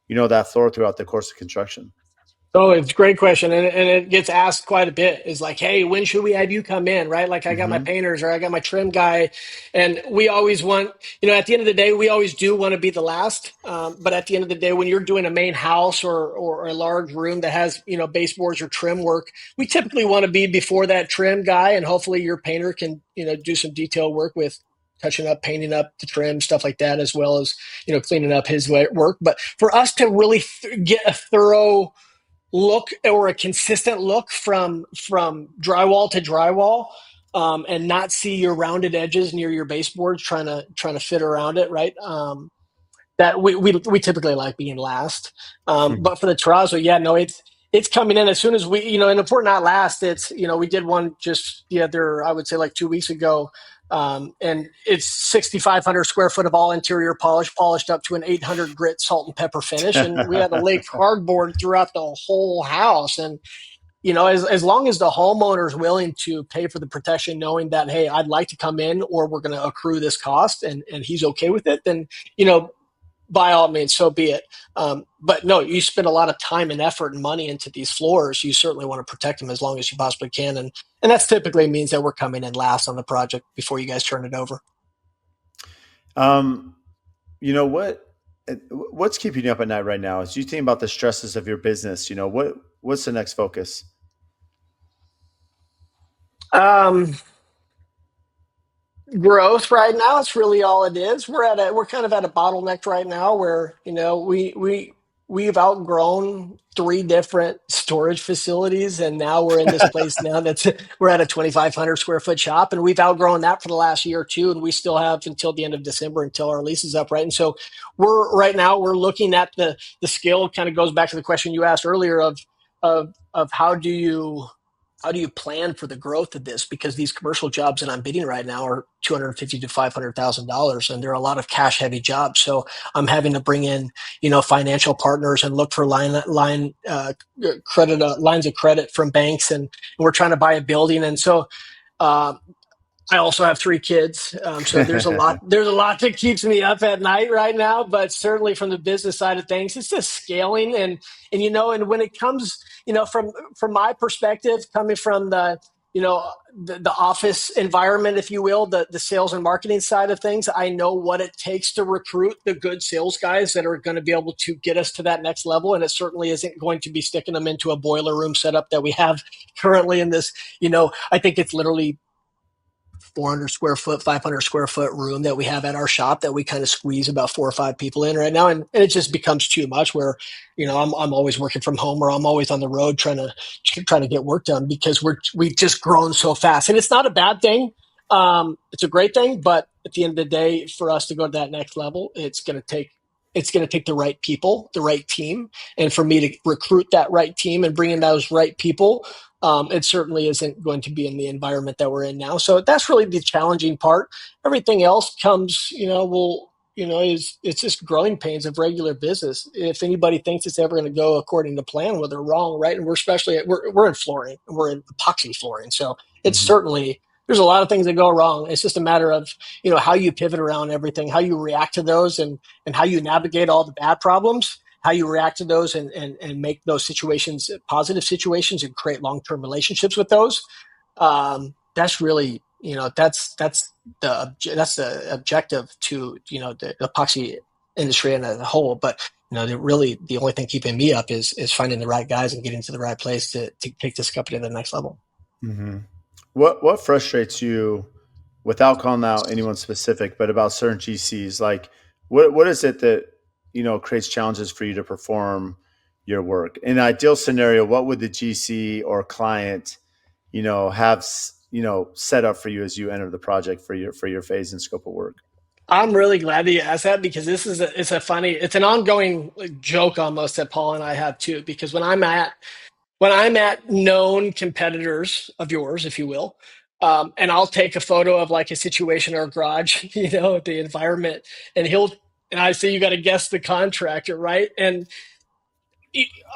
that floor throughout the course of construction? Oh, it's a great question, and it gets asked quite a bit. Is like, hey, when should we have you come in? Right? Like, I got my Hmm. painters or I got my trim guy, and we always want, at the end of the day, we always do want to be the last. But at the end of the day, when you're doing a main house or a large room that has baseboards or trim work, we typically want to be before that trim guy, and hopefully your painter can do some detail work with touching up, painting up the trim, stuff like that, as well as cleaning up his work. But for us to really get a thorough look or a consistent look from drywall to drywall, and not see your rounded edges near your baseboards trying to fit around it, right? That we typically like being last. But for the terrazzo, yeah, no, it's coming in as soon as we, and if we're not last, it's, we did one just the other, I would say like 2 weeks ago. And it's 6,500 square foot of all interior polish, polished up to an 800 grit salt and pepper finish. And we had to lay cardboard throughout the whole house. And, as long as the homeowner is willing to pay for the protection, knowing that, hey, I'd like to come in or we're going to accrue this cost, and he's okay with it, then, by all means, so be it. But no, you spend a lot of time and effort and money into these floors. You certainly want to protect them as long as you possibly can, and that's typically means that we're coming in last on the project before you guys turn it over. um, you know what? What's keeping you up at night right now? As you think about the stresses of your business, what's the next focus? Um, Growth right now, it's really all it is. We're kind of at a bottleneck right now where we we've outgrown three different storage facilities, and now we're in this place now that's we're at a 2,500 square foot shop, and we've outgrown that for the last year or two, and we still have until the end of December until our lease is up, right? And so we're right now we're looking at the scale. Kind of goes back to the question you asked earlier of how do you plan for the growth of this? Because these commercial jobs that I'm bidding right now are $250 to $500,000, and they're a lot of cash heavy jobs. So I'm having to bring in, financial partners and look for lines of credit from banks, and we're trying to buy a building. And so, uh, I also have three kids, so there's a lot. There's a lot that keeps me up at night right now. But certainly from the business side of things, it's just scaling, and when it comes, from my perspective, coming from the office environment, if you will, the sales and marketing side of things, I know what it takes to recruit the good sales guys that are going to be able to get us to that next level. And it certainly isn't going to be sticking them into a boiler room setup that we have currently in this. I think it's literally 400 square foot, 500 square foot room that we have at our shop that we kind of squeeze about 4 or 5 people in right now. And it just becomes too much where, I'm always working from home, or I'm always on the road trying to get work done because we've just grown so fast. And it's not a bad thing. It's a great thing, but at the end of the day, for us to go to that next level, it's going to take the right people, the right team. And for me to recruit that right team and bring in those right people, it certainly isn't going to be in the environment that we're in now. So that's really the challenging part. Everything else comes, it's just growing pains of regular business. If anybody thinks it's ever going to go according to plan, well, they're wrong, right? And we're in flooring, we're in epoxy flooring, so it's Mhm. certainly there's a lot of things that go wrong. It's just a matter of how you pivot around everything, how you react to those, and how you navigate all the bad problems, how you react to those, and make those situations positive situations and create long-term relationships with those. That's really, that's the objective to, the epoxy industry in a whole. But, the only thing keeping me up is finding the right guys and getting to the right place to take this company to the next level. Mhm. What frustrates you, without calling out anyone specific, but about certain GCs? Like, what is it that creates challenges for you to perform your work? In an ideal scenario, what would the GC or client, have set up for you as you enter the project for your phase and scope of work? I'm really glad that you asked that because it's an ongoing like, joke almost that Paul and I have too. Because when I'm at known competitors of yours, if you will, and I'll take a photo of like a situation or a garage, the environment, and I say you got to guess the contractor, right? And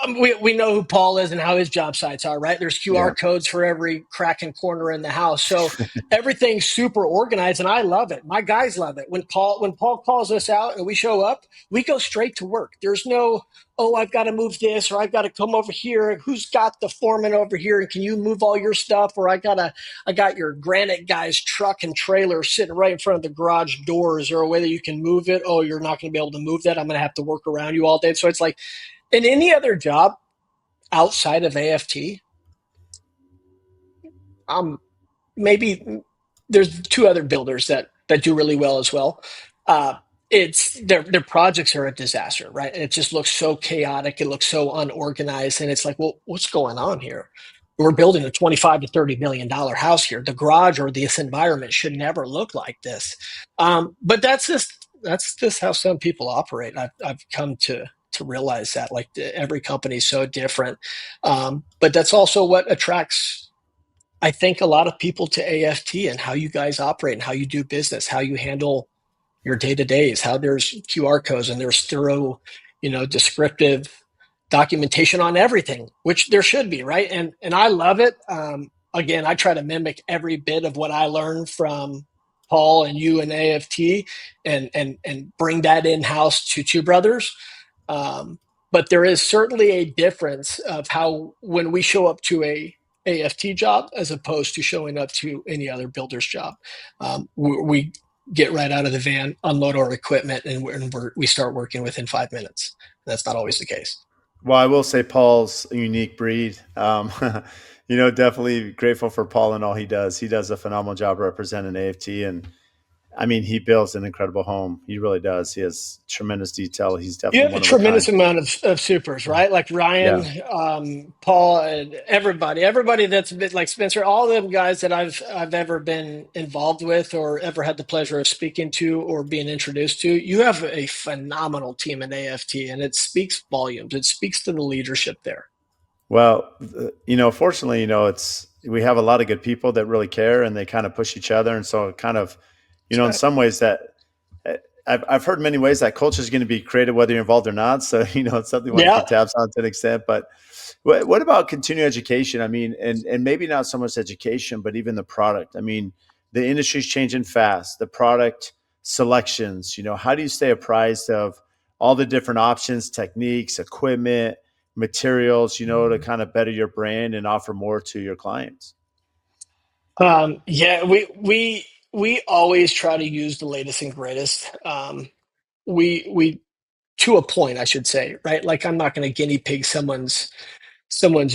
we know who Paul is and how his job sites are, right? There's QR Yeah. codes for every crack and corner in the house. So everything's super organized and I love it. My guys love it. When Paul calls us out and we show up, we go straight to work. There's no, oh, I've got to move this or I've got to come over here. Who's got the foreman over here? And can you move all your stuff? Or I got your granite guy's truck and trailer sitting right in front of the garage door. Is there a way that you can move it? Oh, you're not going to be able to move that. I'm going to have to work around you all day. So it's like, in any other job outside of AFT, um, maybe there's two other builders that do really well as well. Uh, it's their projects are a disaster, right? And it just looks so chaotic. It looks so unorganized, and it's like, well, what's going on here? We're building a 25 to $30 million house here. The garage or this environment should never look like this. But that's just how some people operate. I've come to realize that like every company is so different. But that's also what attracts I think a lot of people to AFT and how you guys operate and how you do business, how you handle your day to days, how there's QR codes and there's thorough, descriptive documentation on everything, which there should be, right? And I love it. Again, I try to mimic every bit of what I learned from Paul and you and AFT, and bring that in house to Two Brothers. But there is certainly a difference of how when we show up to a AFT job as opposed to showing up to any other builder's job. We get right out of the van, unload our equipment, and we start working within 5 minutes. That's not always the case. Well, I will say Paul's a unique breed. Definitely grateful for Paul and all he does. He does a phenomenal job representing AFT, and I mean, he builds an incredible home. He really does. He has tremendous detail. He's You definitely have a one of a tremendous kind. amount of supers, right? Like Yeah. Ryan, Paul, and everybody that's been like Spencer, all them guys that I've ever been involved with or ever had the pleasure of speaking to or being introduced to. You have a phenomenal team in AFT, and it speaks volumes. It speaks to the leadership there. Well, fortunately, it's we have a lot of good people that really care and they kind of push each other, and so it kind of, That's in right. some ways that I've heard many ways that culture is going to be created whether you're involved or not. So it's something you want to Yeah. keep tabs on to an extent. But what about continuing education? I mean, and maybe not so much education, but even the product. I mean, the industry's changing fast. The product selections. How do you stay apprised of all the different options, techniques, equipment, materials? To kind of better your brand and offer more to your clients. Yeah, we always try to use the latest and greatest. We to a point, I should say, right? Like I'm not going to guinea pig someone's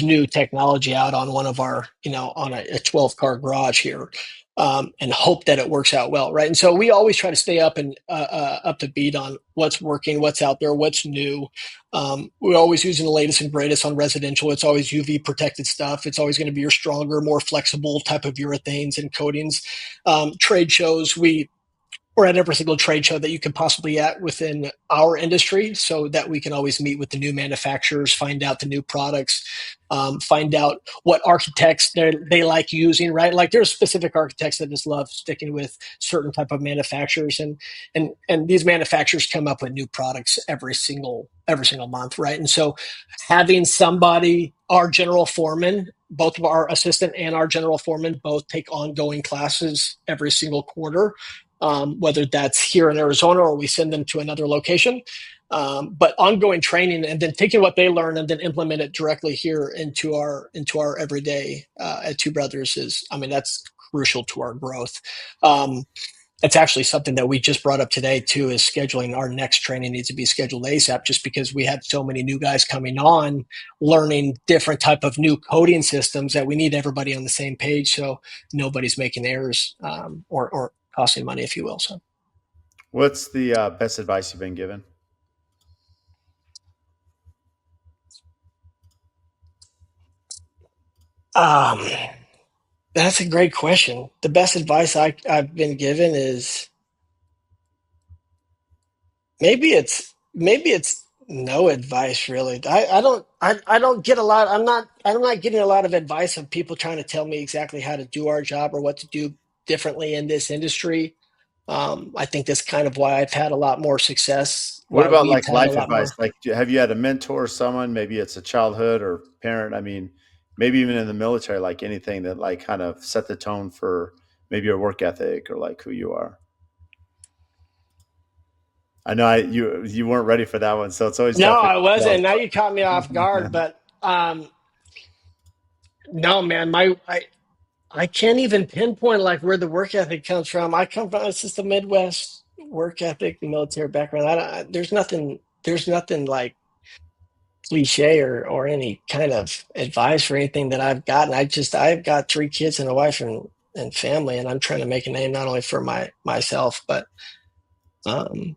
new technology out on one of our, on a 12 car garage here, and hope that it works out well, right? And so we always try to stay up to beat on what's working, what's out there, what's new. We're always using the latest and greatest on residential. It's always UV protected stuff. It's always going to be your stronger, more flexible type of urethanes and coatings. Trade shows, we're at every single trade show that you can possibly at within our industry so that we can always meet with the new manufacturers, find out the new products, find out what architects they like using, right? Like there's specific architects that just love sticking with certain type of manufacturers, and these manufacturers come up with new products every single month, right? And so having somebody, our general foreman, both of our assistant and our general foreman both take ongoing classes every single quarter, whether that's here in Arizona or we send them to another location. But ongoing training and then taking what they learn and then implement it directly here into our everyday at Two Brothers is, I mean, that's crucial to our growth. It's actually something that we just brought up today too, is scheduling our next training needs to be scheduled ASAP just because we have so many new guys coming on learning different type of new coding systems that we need everybody on the same page so nobody's making errors, or costing money, if you will. So What's the best advice you've been given? um, that's a great question. The best advice I've been given is maybe it's no advice really. I don't get a lot. I'm not getting a lot of advice of people trying to tell me exactly how to do our job or what to do differently in this industry. I think that's kind of why I've had a lot more success, What why about we've like had a life lot advice? more. Like, have you had a mentor or someone? Maybe it's a childhood or parent. I mean, maybe even in the military, like anything that like kind of set the tone for maybe your work ethic or like who you are. I know you weren't ready for that one, so it's always No, tough. I wasn't. Now you caught me off guard, but no, man, I can't even pinpoint like where the work ethic comes from. I come from, it's just a Midwest work ethic, military background. There's nothing like cliche or any kind of advice or anything that I've gotten. I've got 3 kids and a wife and family, and I'm trying to make a name not only for myself, um,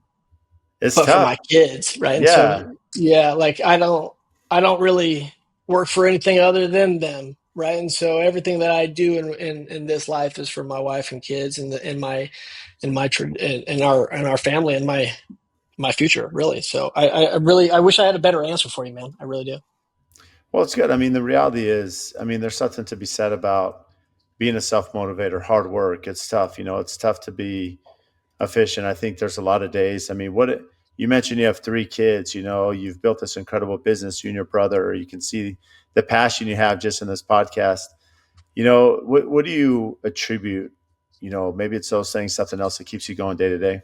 It's but for tough. my kids, right? And so, Yeah. yeah, like I don't really work for anything other than them, right? And so everything that I do in this life is for my wife and kids and our family and my future, really. So I really I wish I had a better answer for you, man. I really do. Well, it's good. I mean, the reality is, I mean, there's something to be said about being a self motivator, hard work. It's tough. It's tough to be efficient. I think there's a lot of days. I mean, you mentioned you have 3 kids, you've built this incredible business, you and your brother. You can see the passion you have just in this podcast. What do you attribute? Maybe it's those things, something else that keeps you going day to day.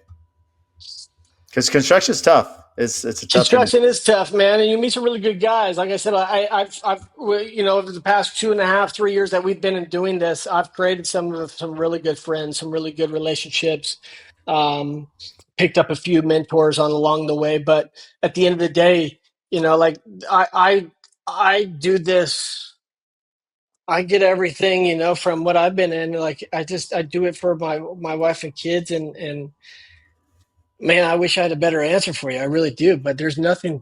Because construction is tough. It's a tough Construction industry. is tough, man, and you meet some really good guys. Like I said, over the past 2.5, 3 years that we've been in doing this, I've created some really good friends, some really good relationships. Um, Picked up a few mentors on along the way, but at the end of the day, like I I I do this. I get everything, from what I've been in. Like I do it for my wife and kids, and man, I wish I had a better answer for you. I really do, but there's nothing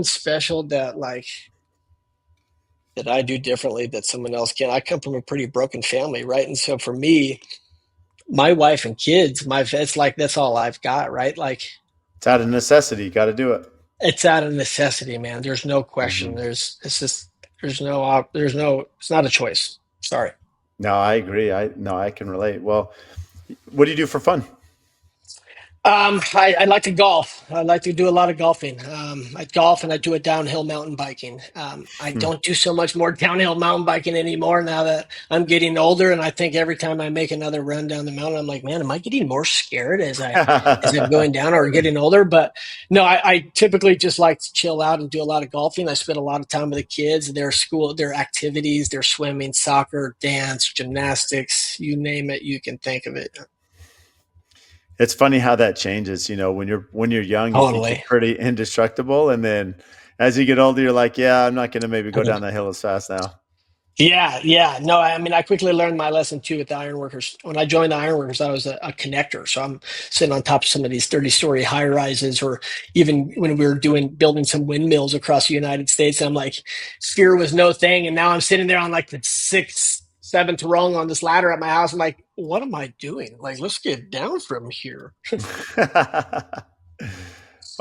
special that I do differently that someone else can. I come from a pretty broken family, right? And so for me, my wife and kids, it's like that's all I've got, right? Like It's out of necessity. Got to do it. it's out of necessity, man. There's no question. Hmm. It's just it's not a choice. Sorry. No, I agree. I can relate. Well, what do you do for fun? I like to golf. I like to do a lot of golfing. I golf and I do a downhill mountain biking. I Hmm. don't do so much more downhill mountain biking anymore now that I'm getting older. And I think every time I make another run down the mountain, I'm like, man, am I getting more scared as I'm going down or getting older? But no, I typically just like to chill out and do a lot of golfing. I spend a lot of time with the kids, their school, their activities, their swimming, soccer, dance, gymnastics, you name it, you can think of it. It's funny how that changes. When you're young, you think you're Totally. pretty indestructible, and then as you get older, you're like, yeah, I'm not going to maybe go down that hill as fast now. Yeah, yeah. No, I mean, I quickly learned my lesson too with the ironworkers. When I joined the ironworkers, I was a connector. So I'm sitting on top of some of these 30-story high rises, or even when we were building some windmills across the United States, I'm like, fear was no thing. And now I'm sitting there on like the sixth, seventh rung on this ladder at my house. I'm like, what am I doing? Like, let's get down from here.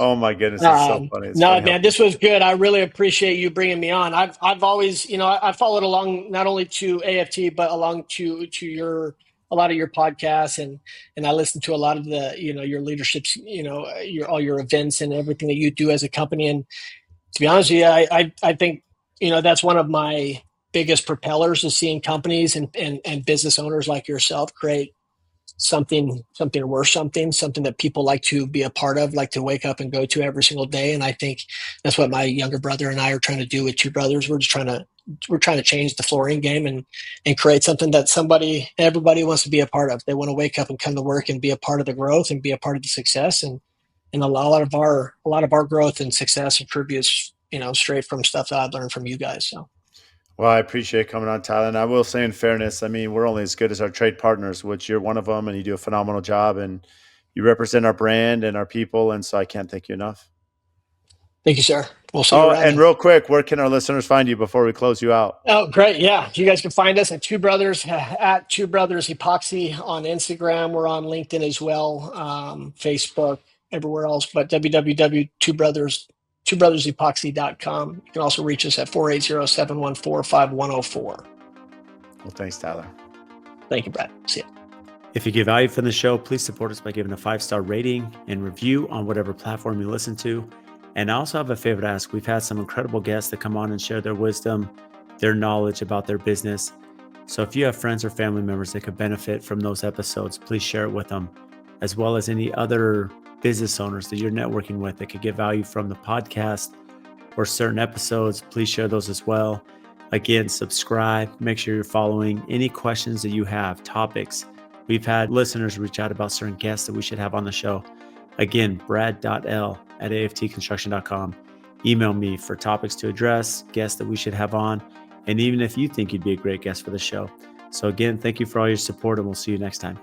Oh my goodness, it's so funny. It's No, funny how man, this people. was good. I really appreciate you bringing me on. I've always, I followed along not only to AFT but along to your a lot of your podcasts, and I listened to a lot of the your leaderships, your all your events and everything that you do as a company. And to be honest with you, I think that's one of my biggest propellers is seeing companies and business owners like yourself create something worth something that people like to be a part of, like to wake up and go to every single day. And I think that's what my younger brother and I are trying to do with Two Brothers. We're trying to change the flooring game and create something that everybody wants to be a part of. They want to wake up and come to work and be a part of the growth and be a part of the success. And a lot of our growth and success attributes straight from stuff that I've learned from you guys. So Well, I appreciate coming on, Tyler. And I will say, in fairness, I mean, we're only as good as our trade partners, which you're one of them, and you do a phenomenal job, and you represent our brand and our people. And so I can't thank you enough. thank you, sir. We'll see you Oh, around and then. real quick, where can our listeners find you before we close you out? Oh, great. Yeah. You guys can find us at Two Brothers at Two Brothers Epoxy on Instagram. We're on LinkedIn as well, Facebook, everywhere else, but www.twobrothers2brothersepoxy.com. You can also reach us at 480-714-5104. Well, thanks, Tyler. Thank you, Brad. See ya. If you get value from the show, please support us by giving a 5-star rating and review on whatever platform you listen to. And I also have a favor to ask. We've had some incredible guests that come on and share their wisdom, their knowledge about their business. So if you have friends or family members that could benefit from those episodes, please share it with them, as well as any other business owners that you're networking with that could get value from the podcast or certain episodes. Please share those as well. Again, subscribe, make sure you're following. Any questions that you have, topics. We've had listeners reach out about certain guests that we should have on the show. Again, brad.l@aftconstruction.com. Email me for topics to address, guests that we should have on, and even if you think you'd be a great guest for the show. So again, thank you for all your support, and we'll see you next time.